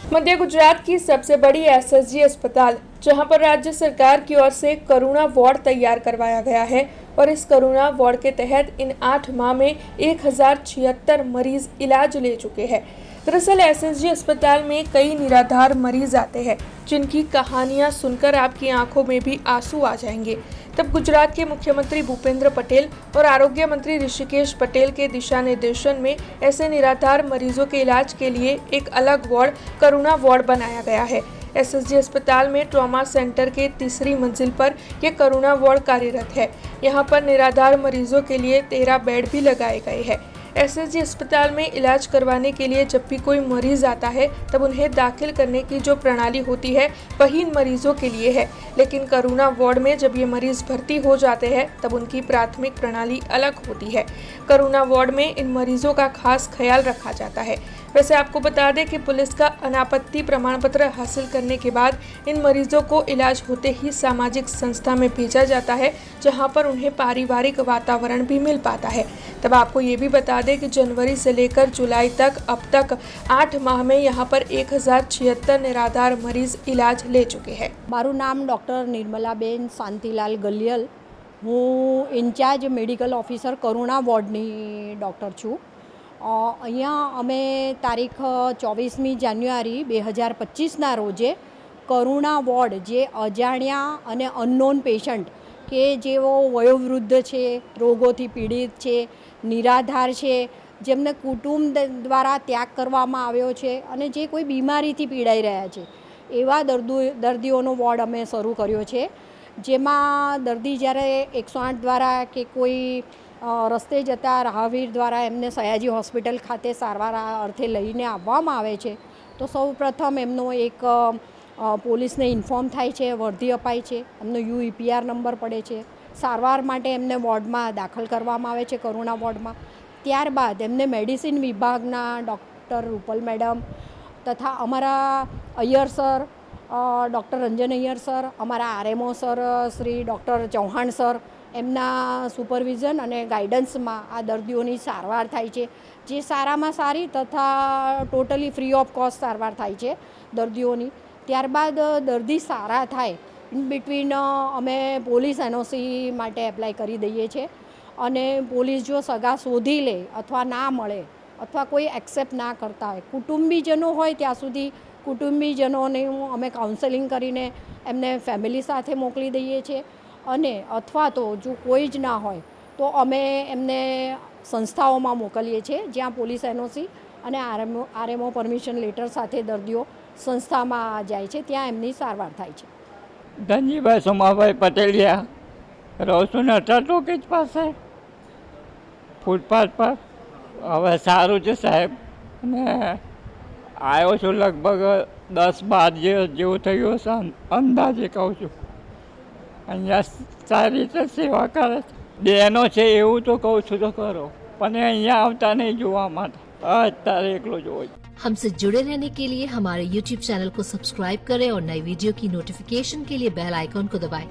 मध्य गुजरात की सबसे बड़ी एसएसजी अस्पताल, जहां पर राज्य सरकार की ओर से करुणा वार्ड तैयार करवाया गया है और इस करुणा वार्ड के तहत इन 8 माह में 1076 मरीज इलाज ले चुके हैं। दरअसल एसएसजी अस्पताल में कई निराधार मरीज आते हैं जिनकी कहानियां सुनकर आपकी आंखों में भी आंसू आ जाएंगे। तब गुजरात के मुख्यमंत्री भूपेंद्र पटेल और आरोग्य मंत्री ऋषिकेश पटेल के दिशा निर्देशन में ऐसे निराधार मरीजों के इलाज के लिए एक अलग वार्ड करुणा वार्ड बनाया गया है। एसएसजी अस्पताल में ट्रॉमा सेंटर के तीसरी मंजिल पर यह करुणा वार्ड कार्यरत है। यहाँ पर निराधार मरीजों के लिए 13 बेड भी लगाए गए हैं। एसएसजी अस्पताल में इलाज करवाने के लिए जब भी कोई मरीज आता है तब उन्हें दाखिल करने की जो प्रणाली होती है वही इन मरीजों के लिए है, लेकिन करुणा वार्ड में जब ये मरीज भर्ती हो जाते हैं तब उनकी प्राथमिक प्रणाली अलग होती है। करुणा वार्ड में इन मरीजों का खास ख्याल रखा जाता है। वैसे आपको बता दें कि पुलिस का अनापत्ति प्रमाण पत्र हासिल करने के बाद इन मरीजों को इलाज होते ही सामाजिक संस्था में भेजा जाता है, जहां पर उन्हें पारिवारिक वातावरण भी मिल पाता है। तब आपको ये भी बता दें कि जनवरी से लेकर जुलाई तक अब तक 8 माह में यहाँ पर 1076 निराधार मरीज इलाज ले चुके हैं। मारू नाम डॉक्टर निर्मलाबेन शांतिलाल गलियल, हूँ इंचार्ज मेडिकल ऑफिसर करुणा वॉर्डनी डॉक्टर छूँ। અહીંયા અમે તારીખ 24મી જાન્યુઆરી 2025ના રોજે કરુણા વોર્ડ જે અજાણ્યા અને અનનોન પેશન્ટ કે જેઓ વયોવૃદ્ધ છે, રોગોથી પીડિત છે, નિરાધાર છે, જેમને કુટુંબ દ્વારા ત્યાગ કરવામાં આવ્યો છે અને જે કોઈ બીમારીથી પીડાઈ રહ્યા છે એવા દર્દીઓનો વોર્ડ અમે શરૂ કર્યો છે, જેમાં દર્દી જ્યારે 108 દ્વારા કે કોઈ રસ્તે જતા રાહવીર દ્વારા એમને સયાજી હોસ્પિટલ ખાતે સારવાર અર્થે લઈને આવવામાં આવે છે તો સૌ પ્રથમ એમનો એક પોલીસને ઇન્ફોર્મ થાય છે, વર્ધી અપાય છે, એમનો UEPR નંબર પડે છે, સારવાર માટે એમને વોર્ડમાં દાખલ કરવામાં આવે છે કરુણા વોર્ડમાં। ત્યારબાદ એમને મેડિસિન વિભાગના ડૉક્ટર રૂપલ મેડમ તથા અમારા Iyer sir, doctor Ranjan Iyer sir, અમારા RMO sir Shri doctor Chauhan sir, એમના સુપરવિઝન અને ગાઈડન્સમાં આ દર્દીઓની સારવાર થાય છે, જે સારામાં સારી તથા ટોટલી ફ્રી ઓફ કોસ્ટ સારવાર થાય છે દર્દીઓની। ત્યારબાદ દર્દી સારા થાય ઇન બિટવીન અમે પોલીસ NOC માટે એપ્લાય કરી દઈએ છીએ અને પોલીસ જો સગા શોધી લે અથવા ના મળે અથવા કોઈ એક્સેપ્ટ ના કરતા હોય, કુટુંબીજનો હોય ત્યાં સુધી કુટુંબીજનોને અમે કાઉન્સેલિંગ કરીને એમને ફેમિલી સાથે મોકલી દઈએ છીએ અને અથવા તો જો કોઈ જ ના હોય તો અમે એમને સંસ્થાઓમાં મોકલીએ છીએ જ્યાં પોલીસ NOC અને RMO પરમિશન લેટર સાથે દર્દીઓ સંસ્થામાં જાય છે, ત્યાં એમની સારવાર થાય છે। ધનજીભાઈ સોમાભાઈ પટેલિયા, રહું છું નટા ટોકીજ પાસે ફૂટપાથ પર। હવે સારું છે સાહેબ, અને આવ્યો છું લગભગ 10-12 જેવું થયું હશે અંદાજે કહું છું। અહીંયા સારી રીતે સેવા કરે છે, બહેનો છે એવું તો કહું છું તો કરો, પણ અહીંયા આવતા નહીં જોવા માટે, અત્યારે એકલો જોવો। हमसे जुड़े रहने के लिए हमारे YouTube चैनल को सब्सक्राइब करें और नई वीडियो की नोटिफिकेशन के लिए बेल आइकॉन को दबाएं।